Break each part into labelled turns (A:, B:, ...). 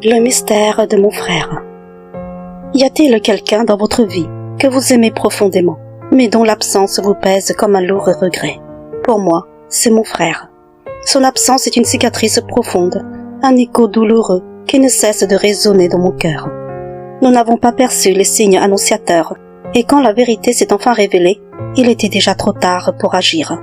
A: Le mystère de mon frère. Y a-t-il quelqu'un dans votre vie que vous aimez profondément, mais dont l'absence vous pèse comme un lourd regret? Pour moi, c'est mon frère. Son absence est une cicatrice profonde, un écho douloureux qui ne cesse de résonner dans mon cœur. Nous n'avons pas perçu les signes annonciateurs, et quand la vérité s'est enfin révélée, il était déjà trop tard pour agir.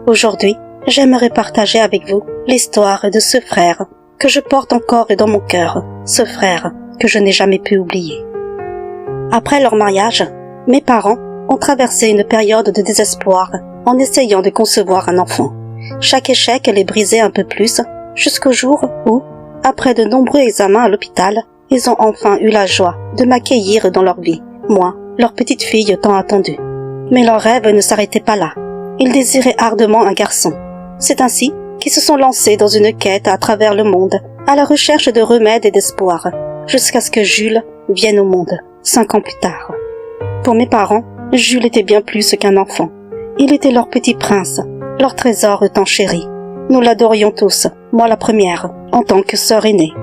A: Aujourd'hui, j'aimerais partager avec vous l'histoire de ce frère que je porte encore dans mon cœur, ce frère que je n'ai jamais pu oublier. Après leur mariage, mes parents ont traversé une période de désespoir en essayant de concevoir un enfant. Chaque échec les brisait un peu plus, jusqu'au jour où, après de nombreux examens à l'hôpital, ils ont enfin eu la joie de m'accueillir dans leur vie, moi, leur petite fille tant attendue. Mais leur rêve ne s'arrêtait pas là. Ils désiraient ardemment un garçon. C'est ainsi qu'ils se sont lancés dans une quête à travers le monde, à la recherche de remèdes et d'espoir, jusqu'à ce que Jules vienne au monde, 5 ans plus tard. Pour mes parents, Jules était bien plus qu'un enfant. Il était leur petit prince, leur trésor tant chéri. Nous l'adorions tous, moi la première, en tant que sœur aînée.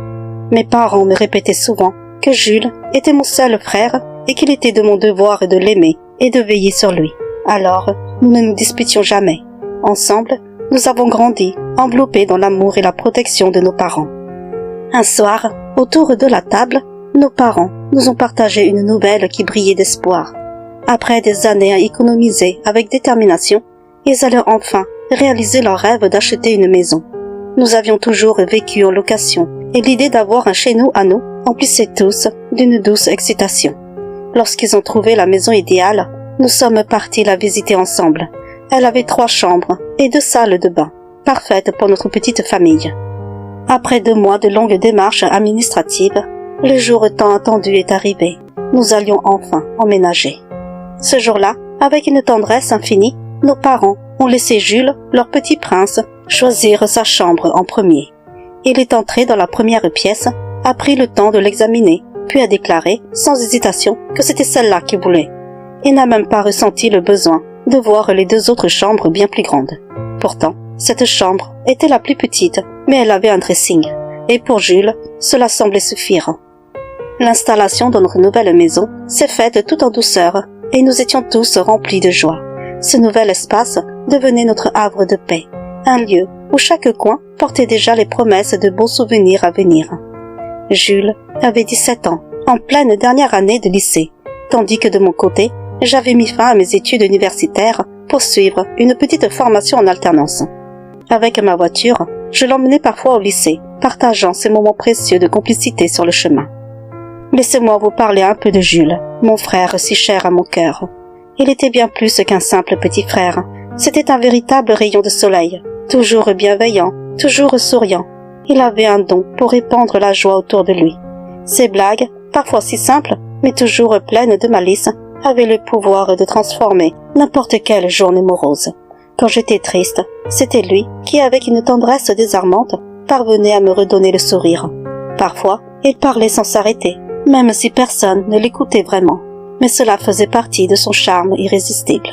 A: Mes parents me répétaient souvent que Jules était mon seul frère et qu'il était de mon devoir de l'aimer et de veiller sur lui. Alors, nous ne nous disputions jamais. Ensemble, nous avons grandi, enveloppés dans l'amour et la protection de nos parents. Un soir, autour de la table, nos parents nous ont partagé une nouvelle qui brillait d'espoir. Après des années à économiser avec détermination, ils allaient enfin réaliser leur rêve d'acheter une maison. Nous avions toujours vécu en location et l'idée d'avoir un chez nous à nous emplissait tous d'une douce excitation. Lorsqu'ils ont trouvé la maison idéale, nous sommes partis la visiter ensemble. Elle avait 3 chambres et 2 salles de bain, parfaites pour notre petite famille. Après 2 mois de longues démarches administratives, le jour tant attendu est arrivé. Nous allions enfin emménager. Ce jour-là, avec une tendresse infinie, nos parents ont laissé Jules, leur petit prince, choisir sa chambre en premier. Il est entré dans la première pièce, a pris le temps de l'examiner, puis a déclaré, sans hésitation, que c'était celle-là qu'il voulait. Il n'a même pas ressenti le besoin de voir les 2 autres chambres bien plus grandes. Pourtant, cette chambre était la plus petite, mais elle avait un dressing. Et pour Jules, cela semblait suffire. L'installation dans notre nouvelle maison s'est faite tout en douceur, et nous étions tous remplis de joie. Ce nouvel espace devenait notre havre de paix, un lieu où chaque coin portait déjà les promesses de beaux souvenirs à venir. Jules avait 17 ans, en pleine dernière année de lycée, tandis que de mon côté, j'avais mis fin à mes études universitaires pour suivre une petite formation en alternance. Avec ma voiture, je l'emmenais parfois au lycée, partageant ces moments précieux de complicité sur le chemin. Laissez-moi vous parler un peu de Jules, mon frère si cher à mon cœur. Il était bien plus qu'un simple petit frère. C'était un véritable rayon de soleil, toujours bienveillant, toujours souriant. Il avait un don pour répandre la joie autour de lui. Ses blagues, parfois si simples, mais toujours pleines de malice, avaient le pouvoir de transformer n'importe quelle journée morose. Quand j'étais triste, c'était lui qui, avec une tendresse désarmante, parvenait à me redonner le sourire. Parfois, il parlait sans s'arrêter, même si personne ne l'écoutait vraiment, mais cela faisait partie de son charme irrésistible.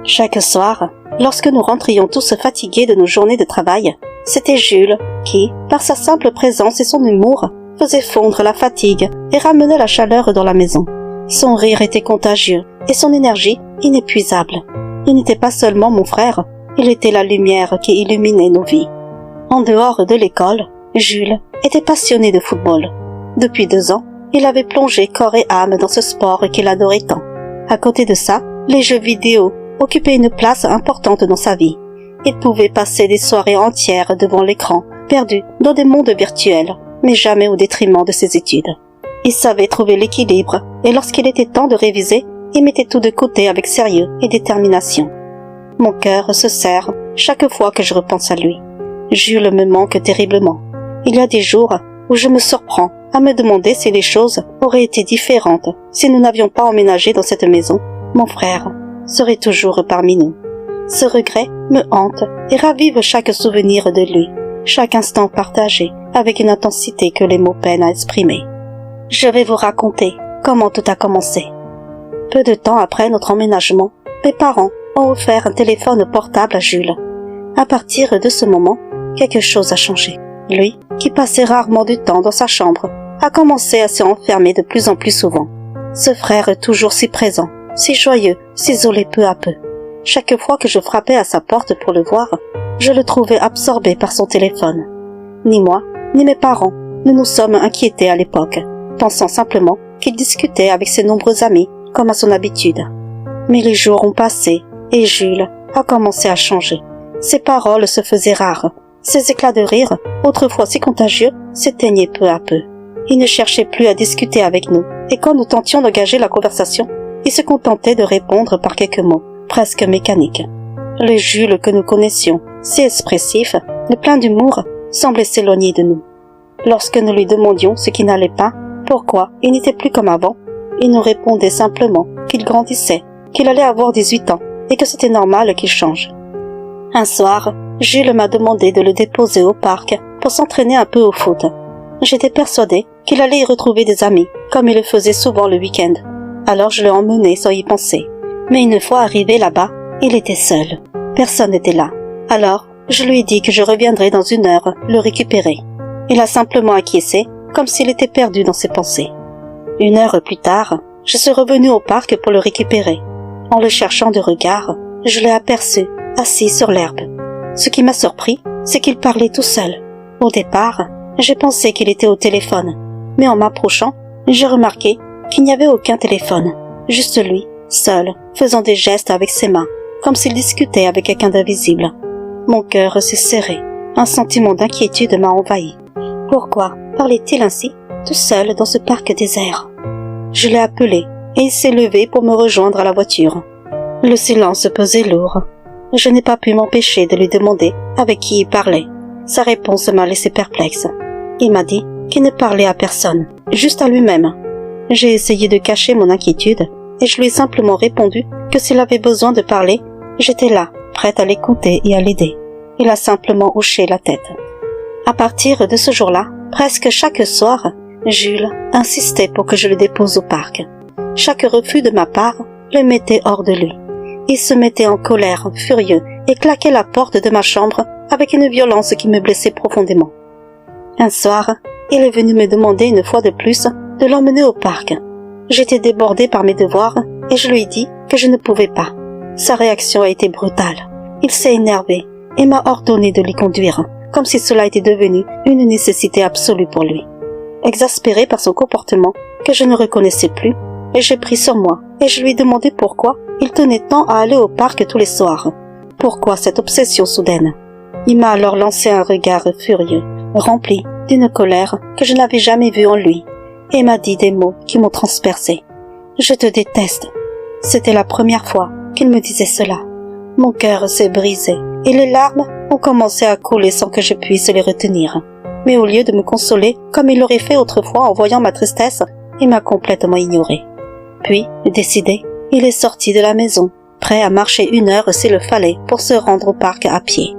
A: Chaque soir, lorsque nous rentrions tous fatigués de nos journées de travail, c'était Jules qui, par sa simple présence et son humour, faisait fondre la fatigue et ramenait la chaleur dans la maison. Son rire était contagieux et son énergie inépuisable. Il n'était pas seulement mon frère, il était la lumière qui illuminait nos vies. En dehors de l'école, Jules était passionné de football. Depuis 2 ans, il avait plongé corps et âme dans ce sport qu'il adorait tant. À côté de ça, les jeux vidéo occupaient une place importante dans sa vie. Il pouvait passer des soirées entières devant l'écran, perdu dans des mondes virtuels, mais jamais au détriment de ses études. Il savait trouver l'équilibre, et lorsqu'il était temps de réviser, il mettait tout de côté avec sérieux et détermination. Mon cœur se serre chaque fois que je repense à lui. Jules me manque terriblement. Il y a des jours où je me surprends à me demander si les choses auraient été différentes si nous n'avions pas emménagé dans cette maison. Mon frère serait toujours parmi nous. Ce regret me hante et ravive chaque souvenir de lui, chaque instant partagé avec une intensité que les mots peinent à exprimer. Je vais vous raconter comment tout a commencé. Peu de temps après notre emménagement, mes parents ont offert un téléphone portable à Jules. À partir de ce moment, quelque chose a changé. Lui qui passait rarement du temps dans sa chambre, a commencé à se renfermer de plus en plus souvent. Ce frère est toujours si présent, si joyeux, s'isolait peu à peu. Chaque fois que je frappais à sa porte pour le voir, je le trouvais absorbé par son téléphone. Ni moi, ni mes parents ne nous sommes inquiétés à l'époque, pensant simplement qu'il discutait avec ses nombreux amis comme à son habitude. Mais les jours ont passé et Jules a commencé à changer. Ses paroles se faisaient rares, ses éclats de rire, autrefois si contagieux, s'éteignaient peu à peu. Il ne cherchait plus à discuter avec nous, et quand nous tentions d'engager la conversation, il se contentait de répondre par quelques mots, presque mécaniques. Le Jules que nous connaissions, si expressif, mais plein d'humour, semblait s'éloigner de nous. Lorsque nous lui demandions ce qui n'allait pas, pourquoi il n'était plus comme avant, il nous répondait simplement qu'il grandissait, qu'il allait avoir 18 ans, et que c'était normal qu'il change. Un soir, Jules m'a demandé de le déposer au parc pour s'entraîner un peu au foot. J'étais persuadée qu'il allait y retrouver des amis, comme il le faisait souvent le week-end. Alors je l'ai emmené sans y penser. Mais une fois arrivé là-bas, il était seul. Personne n'était là. Alors, je lui ai dit que je reviendrais dans 1 heure le récupérer. Il a simplement acquiescé, comme s'il était perdu dans ses pensées. 1 heure plus tard, je suis revenue au parc pour le récupérer. En le cherchant de regard, je l'ai aperçu, assis sur l'herbe. Ce qui m'a surpris, c'est qu'il parlait tout seul. Au départ, j'ai pensé qu'il était au téléphone, mais en m'approchant, j'ai remarqué qu'il n'y avait aucun téléphone, juste lui, seul, faisant des gestes avec ses mains, comme s'il discutait avec quelqu'un d'invisible. Mon cœur s'est serré, un sentiment d'inquiétude m'a envahi. Pourquoi parlait-il ainsi, tout seul dans ce parc désert? Je l'ai appelé, et il s'est levé pour me rejoindre à la voiture. Le silence pesait lourd. Je n'ai pas pu m'empêcher de lui demander avec qui il parlait. Sa réponse m'a laissé perplexe. Il m'a dit qu'il ne parlait à personne, juste à lui-même. J'ai essayé de cacher mon inquiétude et je lui ai simplement répondu que s'il avait besoin de parler, j'étais là, prête à l'écouter et à l'aider. Il a simplement hoché la tête. À partir de ce jour-là, presque chaque soir, Jules insistait pour que je le dépose au parc. Chaque refus de ma part le mettait hors de lui. Il se mettait en colère, furieux, et claquait la porte de ma chambre avec une violence qui me blessait profondément. Un soir, il est venu me demander une fois de plus de l'emmener au parc. J'étais débordée par mes devoirs et je lui ai dit que je ne pouvais pas. Sa réaction a été brutale. Il s'est énervé et m'a ordonné de l'y conduire, comme si cela était devenu une nécessité absolue pour lui. Exaspérée par son comportement que je ne reconnaissais plus, j'ai pris sur moi et je lui ai demandé pourquoi il tenait tant à aller au parc tous les soirs. Pourquoi cette obsession soudaine? Il m'a alors lancé un regard furieux, rempli d'une colère que je n'avais jamais vue en lui, et m'a dit des mots qui m'ont transpercé. « Je te déteste ». C'était la première fois qu'il me disait cela. Mon cœur s'est brisé, et les larmes ont commencé à couler sans que je puisse les retenir. Mais au lieu de me consoler, comme il l'aurait fait autrefois en voyant ma tristesse, il m'a complètement ignoré. Puis, décidé, il est sorti de la maison, prêt à marcher 1 heure s'il le fallait pour se rendre au parc à pied.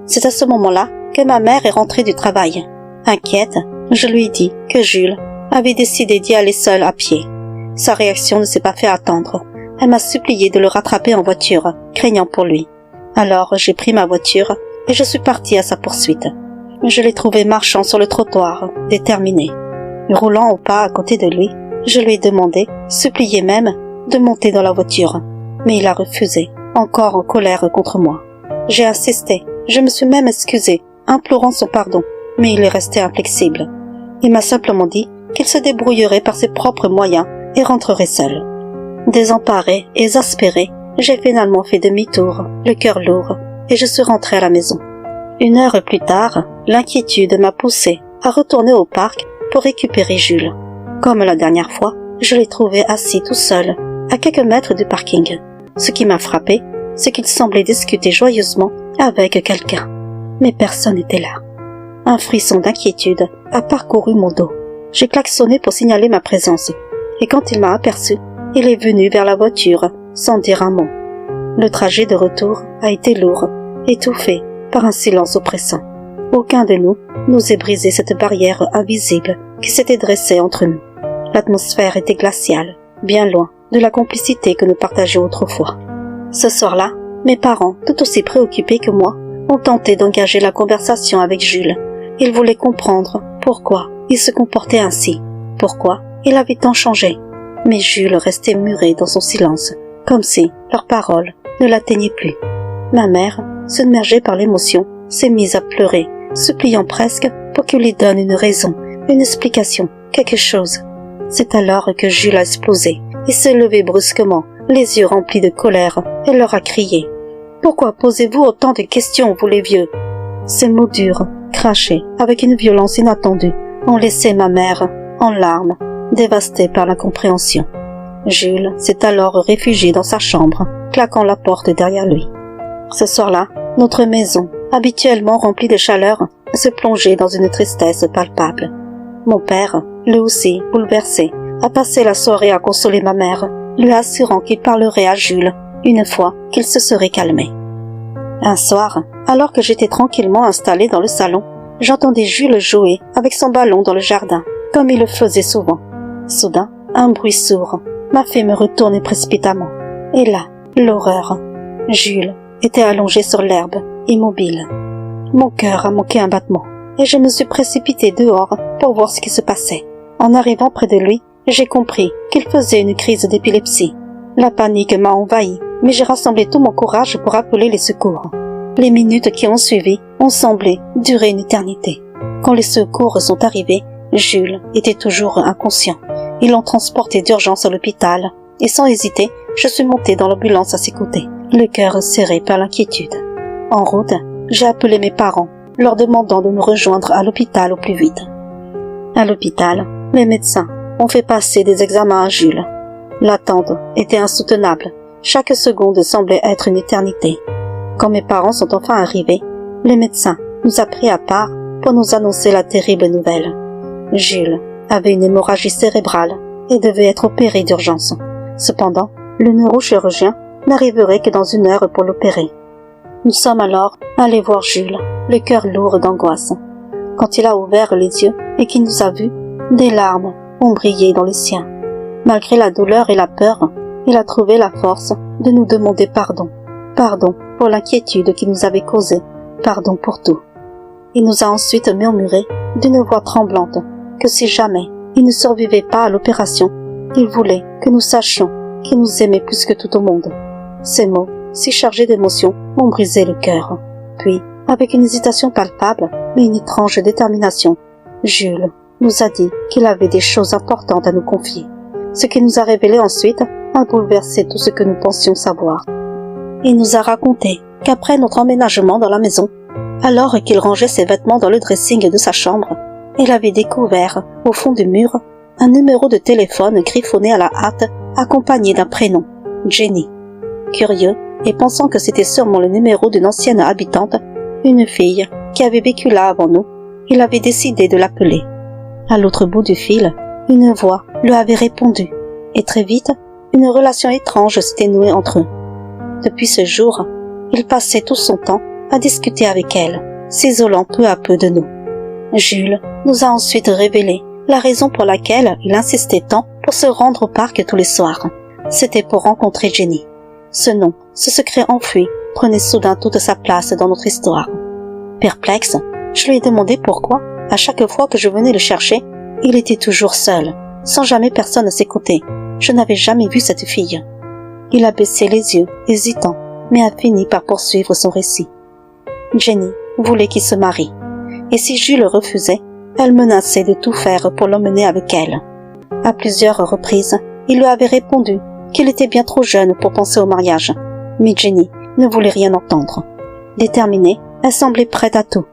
A: C'est à ce moment-là que ma mère est rentrée du travail. Inquiète, je lui ai dit que Jules avait décidé d'y aller seul à pied. Sa réaction ne s'est pas fait attendre. Elle m'a supplié de le rattraper en voiture, craignant pour lui. Alors j'ai pris ma voiture et je suis partie à sa poursuite. Je l'ai trouvé marchant sur le trottoir, déterminé. Roulant au pas à côté de lui, je lui ai demandé, supplié même, de monter dans la voiture. Mais il a refusé, encore en colère contre moi. J'ai insisté, je me suis même excusée, implorant son pardon, mais il est resté inflexible. Il m'a simplement dit qu'il se débrouillerait par ses propres moyens et rentrerait seul. Désemparée, exaspérée, j'ai finalement fait demi-tour, le cœur lourd, et je suis rentrée à la maison. 1 heure plus tard, l'inquiétude m'a poussée à retourner au parc pour récupérer Jules. Comme la dernière fois, je l'ai trouvé assis tout seul, à quelques mètres du parking. Ce qui m'a frappé, c'est qu'il semblait discuter joyeusement avec quelqu'un. Mais personne n'était là. Un frisson d'inquiétude a parcouru mon dos. J'ai klaxonné pour signaler ma présence, et quand il m'a aperçu, il est venu vers la voiture, sans dire un mot. Le trajet de retour a été lourd, étouffé par un silence oppressant. Aucun de nous n'osait briser cette barrière invisible qui s'était dressée entre nous. L'atmosphère était glaciale, bien loin de la complicité que nous partagions autrefois. Ce soir-là, mes parents, tout aussi préoccupés que moi, ont tenté d'engager la conversation avec Jules. Il voulait comprendre pourquoi il se comportait ainsi, pourquoi il avait tant changé. Mais Jules restait muré dans son silence, comme si leurs paroles ne l'atteignaient plus. Ma mère, submergée par l'émotion, s'est mise à pleurer, suppliant presque pour qu'il lui donne une raison, une explication, quelque chose. C'est alors que Jules a explosé et s'est levé brusquement, les yeux remplis de colère, et leur a crié « Pourquoi posez-vous autant de questions, vous les vieux ?» Ces mots durs, crachés avec une violence inattendue, ont laissé ma mère en larmes, dévastée par l'incompréhension. Jules s'est alors réfugié dans sa chambre, claquant la porte derrière lui. Ce soir-là, notre maison, habituellement remplie de chaleur, se plongeait dans une tristesse palpable. Mon père, lui aussi bouleversé, a passé la soirée à consoler ma mère, lui assurant qu'il parlerait à Jules une fois qu'il se serait calmé. Un soir, alors que j'étais tranquillement installée dans le salon, j'entendais Jules jouer avec son ballon dans le jardin, comme il le faisait souvent. Soudain, un bruit sourd m'a fait me retourner précipitamment. Et là, l'horreur. Jules était allongé sur l'herbe, immobile. Mon cœur a manqué un battement, et je me suis précipitée dehors pour voir ce qui se passait. En arrivant près de lui, j'ai compris qu'il faisait une crise d'épilepsie. La panique m'a envahi, mais j'ai rassemblé tout mon courage pour appeler les secours. Les minutes qui ont suivi ont semblé durer une éternité. Quand les secours sont arrivés, Jules était toujours inconscient. Ils l'ont transporté d'urgence à l'hôpital, et sans hésiter, je suis montée dans l'ambulance à ses côtés, le cœur serré par l'inquiétude. En route, j'ai appelé mes parents, leur demandant de nous rejoindre à l'hôpital au plus vite. À l'hôpital, les médecins ont fait passer des examens à Jules. L'attente était insoutenable. Chaque seconde semblait être une éternité. Quand mes parents sont enfin arrivés, le médecin nous a pris à part pour nous annoncer la terrible nouvelle. Jules avait une hémorragie cérébrale et devait être opéré d'urgence. Cependant, le neurochirurgien n'arriverait que dans 1 heure pour l'opérer. Nous sommes alors allés voir Jules, le cœur lourd d'angoisse. Quand il a ouvert les yeux et qu'il nous a vus, des larmes ont brillé dans les siens. Malgré la douleur et la peur, il a trouvé la force de nous demander pardon. Pardon pour l'inquiétude qu'il nous avait causée, pardon pour tout. Il nous a ensuite murmuré d'une voix tremblante que si jamais il ne survivait pas à l'opération, il voulait que nous sachions qu'il nous aimait plus que tout au monde. Ces mots, si chargés d'émotion, m'ont brisé le cœur. Puis, avec une hésitation palpable, mais une étrange détermination, Jules nous a dit qu'il avait des choses importantes à nous confier. Ce qu'il nous a révélé ensuite a bouleversé tout ce que nous pensions savoir. Il nous a raconté qu'après notre emménagement dans la maison, alors qu'il rangeait ses vêtements dans le dressing de sa chambre, il avait découvert, au fond du mur, un numéro de téléphone griffonné à la hâte, accompagné d'un prénom, Jenny. Curieux, et pensant que c'était sûrement le numéro d'une ancienne habitante, une fille qui avait vécu là avant nous, il avait décidé de l'appeler. À l'autre bout du fil, une voix lui avait répondu, et très vite, une relation étrange s'était nouée entre eux. Depuis ce jour, il passait tout son temps à discuter avec elle, s'isolant peu à peu de nous. Jules nous a ensuite révélé la raison pour laquelle il insistait tant pour se rendre au parc tous les soirs. C'était pour rencontrer Jenny. Ce nom, ce secret enfoui, prenait soudain toute sa place dans notre histoire. Perplexe, je lui ai demandé pourquoi, à chaque fois que je venais le chercher, il était toujours seul, sans jamais personne à ses côtés. Je n'avais jamais vu cette fille. Il a baissé les yeux, hésitant, mais a fini par poursuivre son récit. Jenny voulait qu'il se marie, et si Jules refusait, elle menaçait de tout faire pour l'emmener avec elle. À plusieurs reprises, il lui avait répondu qu'il était bien trop jeune pour penser au mariage, mais Jenny ne voulait rien entendre. Déterminée, elle semblait prête à tout.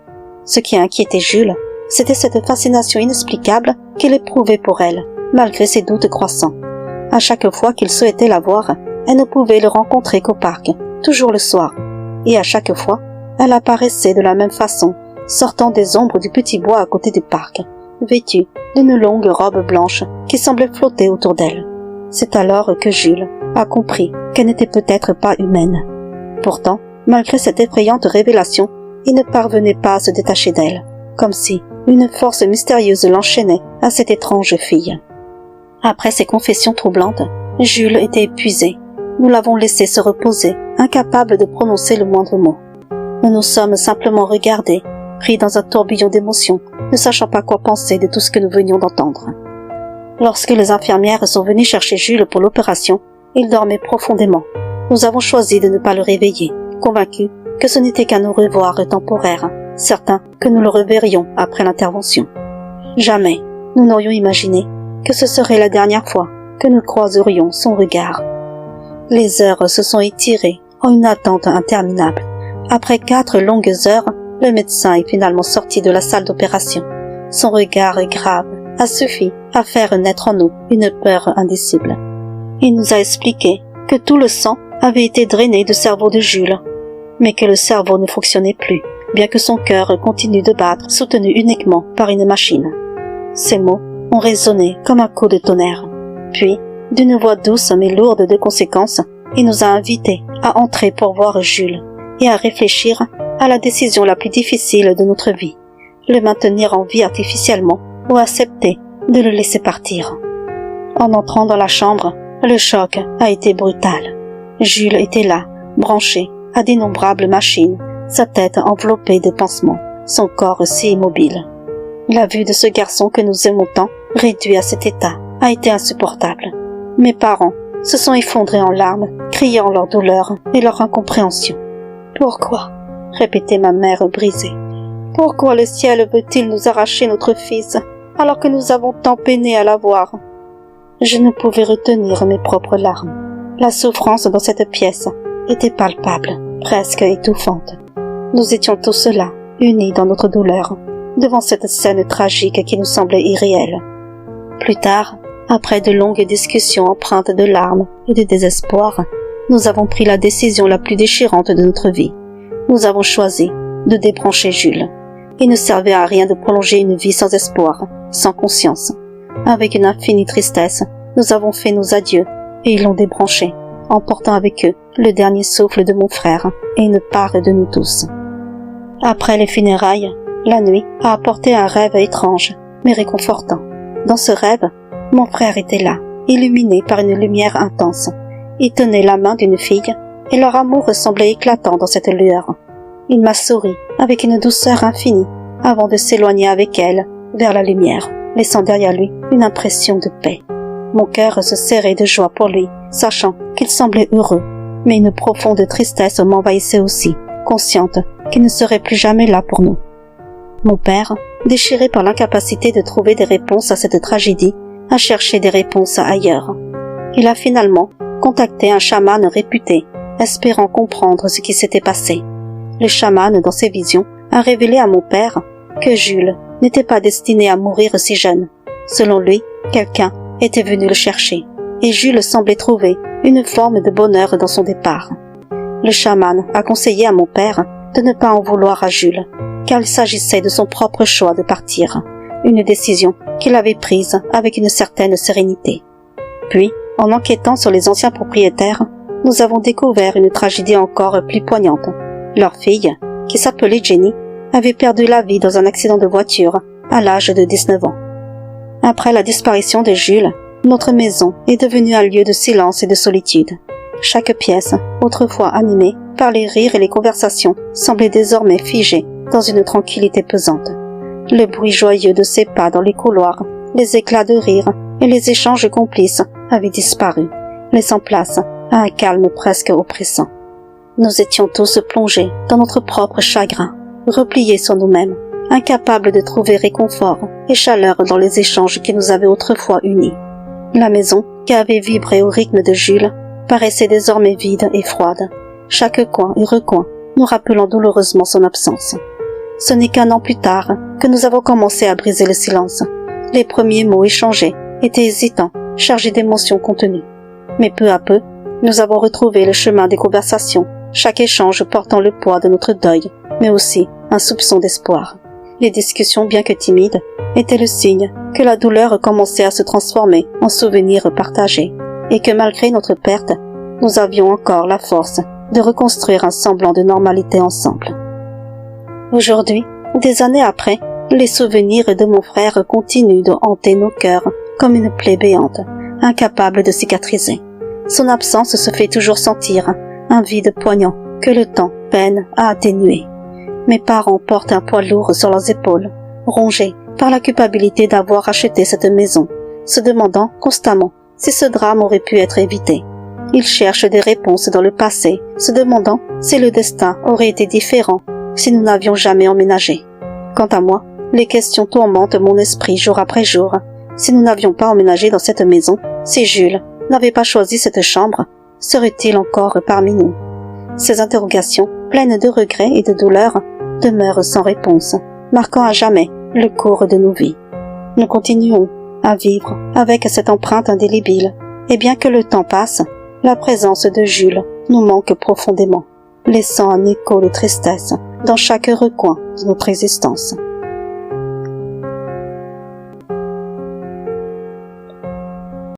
A: Ce qui inquiétait Jules, c'était cette fascination inexplicable qu'il éprouvait pour elle, malgré ses doutes croissants. À chaque fois qu'il souhaitait la voir, elle ne pouvait le rencontrer qu'au parc, toujours le soir. Et à chaque fois, elle apparaissait de la même façon, sortant des ombres du petit bois à côté du parc, vêtue d'une longue robe blanche qui semblait flotter autour d'elle. C'est alors que Jules a compris qu'elle n'était peut-être pas humaine. Pourtant, malgré cette effrayante révélation, il ne parvenait pas à se détacher d'elle, comme si une force mystérieuse l'enchaînait à cette étrange fille. Après ces confessions troublantes, Jules était épuisé. Nous l'avons laissé se reposer, incapable de prononcer le moindre mot. Nous nous sommes simplement regardés, pris dans un tourbillon d'émotions, ne sachant pas quoi penser de tout ce que nous venions d'entendre. Lorsque les infirmières sont venues chercher Jules pour l'opération, il dormait profondément. Nous avons choisi de ne pas le réveiller, convaincus que ce n'était qu'un au revoir temporaire, certains que nous le reverrions après l'intervention. Jamais nous n'aurions imaginé que ce serait la dernière fois que nous croiserions son regard. Les heures se sont étirées en une attente interminable. Après 4 longues heures, le médecin est finalement sorti de la salle d'opération. Son regard grave a suffi à faire naître en nous une peur indicible. Il nous a expliqué que tout le sang avait été drainé du cerveau de Jules, mais que le cerveau ne fonctionnait plus, bien que son cœur continue de battre, soutenu uniquement par une machine. Ces mots ont résonné comme un coup de tonnerre. Puis, d'une voix douce mais lourde de conséquences, il nous a invités à entrer pour voir Jules et à réfléchir à la décision la plus difficile de notre vie, le maintenir en vie artificiellement ou accepter de le laisser partir. En entrant dans la chambre, le choc a été brutal. Jules était là, branché à d'innombrables machines, sa tête enveloppée de pansements, son corps si immobile. La vue de ce garçon que nous aimons tant, réduit à cet état, a été insupportable. Mes parents se sont effondrés en larmes, criant leur douleur et leur incompréhension. « Pourquoi ?» répétait ma mère brisée. « Pourquoi le ciel veut-il nous arracher notre fils, alors que nous avons tant peiné à l'avoir ?» Je ne pouvais retenir mes propres larmes. La souffrance dans cette pièce était palpable, presque étouffante. Nous étions tous là, unis dans notre douleur, devant cette scène tragique qui nous semblait irréelle. Plus tard, après de longues discussions empreintes de larmes et de désespoir, nous avons pris la décision la plus déchirante de notre vie. Nous avons choisi de débrancher Jules. Il ne servait à rien de prolonger une vie sans espoir, sans conscience. Avec une infinie tristesse, nous avons fait nos adieux et ils l'ont débranché, emportant avec eux le dernier souffle de mon frère et une part de nous tous. Après les funérailles, la nuit a apporté un rêve étrange, mais réconfortant. Dans ce rêve, mon frère était là, illuminé par une lumière intense. Il tenait la main d'une fille, et leur amour semblait éclatant dans cette lueur. Il m'a souri avec une douceur infinie, avant de s'éloigner avec elle vers la lumière, laissant derrière lui une impression de paix. Mon cœur se serrait de joie pour lui, sachant qu'il semblait heureux, mais une profonde tristesse m'envahissait aussi, consciente qu'il ne serait plus jamais là pour nous. Mon père, déchiré par l'incapacité de trouver des réponses à cette tragédie, a cherché des réponses ailleurs. Il a finalement contacté un chaman réputé, espérant comprendre ce qui s'était passé. Le chaman, dans ses visions, a révélé à mon père que Jules n'était pas destiné à mourir si jeune. Selon lui, quelqu'un était venu le chercher, et Jules semblait trouver une forme de bonheur dans son départ. Le chaman a conseillé à mon père de ne pas en vouloir à Jules, car il s'agissait de son propre choix de partir, une décision qu'il avait prise avec une certaine sérénité. Puis, en enquêtant sur les anciens propriétaires, nous avons découvert une tragédie encore plus poignante. Leur fille, qui s'appelait Jenny, avait perdu la vie dans un accident de voiture à l'âge de 19 ans. Après la disparition de Jules, notre maison est devenue un lieu de silence et de solitude. Chaque pièce, autrefois animée par les rires et les conversations, semblait désormais figée dans une tranquillité pesante. Le bruit joyeux de ses pas dans les couloirs, les éclats de rire et les échanges complices avaient disparu, laissant place à un calme presque oppressant. Nous étions tous plongés dans notre propre chagrin, repliés sur nous-mêmes, incapables de trouver réconfort et chaleur dans les échanges qui nous avaient autrefois unis. La maison, qui avait vibré au rythme de Jules, paraissait désormais vide et froide, chaque coin et recoin nous rappelant douloureusement son absence. Ce n'est qu'un an plus tard que nous avons commencé à briser le silence. Les premiers mots échangés étaient hésitants, chargés d'émotions contenues. Mais peu à peu, nous avons retrouvé le chemin des conversations, chaque échange portant le poids de notre deuil, mais aussi un soupçon d'espoir. Les discussions, bien que timides, étaient le signe que la douleur commençait à se transformer en souvenirs partagés, et que malgré notre perte, nous avions encore la force de reconstruire un semblant de normalité ensemble. Aujourd'hui, des années après, les souvenirs de mon frère continuent de hanter nos cœurs comme une plaie béante, incapable de cicatriser. Son absence se fait toujours sentir, un vide poignant que le temps peine à atténuer. Mes parents portent un poids lourd sur leurs épaules, rongés par la culpabilité d'avoir acheté cette maison, se demandant constamment si ce drame aurait pu être évité. Ils cherchent des réponses dans le passé, se demandant si le destin aurait été différent si nous n'avions jamais emménagé. Quant à moi, les questions tourmentent mon esprit jour après jour. Si nous n'avions pas emménagé dans cette maison, si Jules n'avait pas choisi cette chambre, serait-il encore parmi nous? Ces interrogations, pleines de regrets et de douleurs, demeurent sans réponse, marquant à jamais le cours de nos vies. Nous continuons à vivre avec cette empreinte indélébile, et bien que le temps passe, la présence de Jules nous manque profondément, laissant un écho de tristesse dans chaque recoin de notre existence.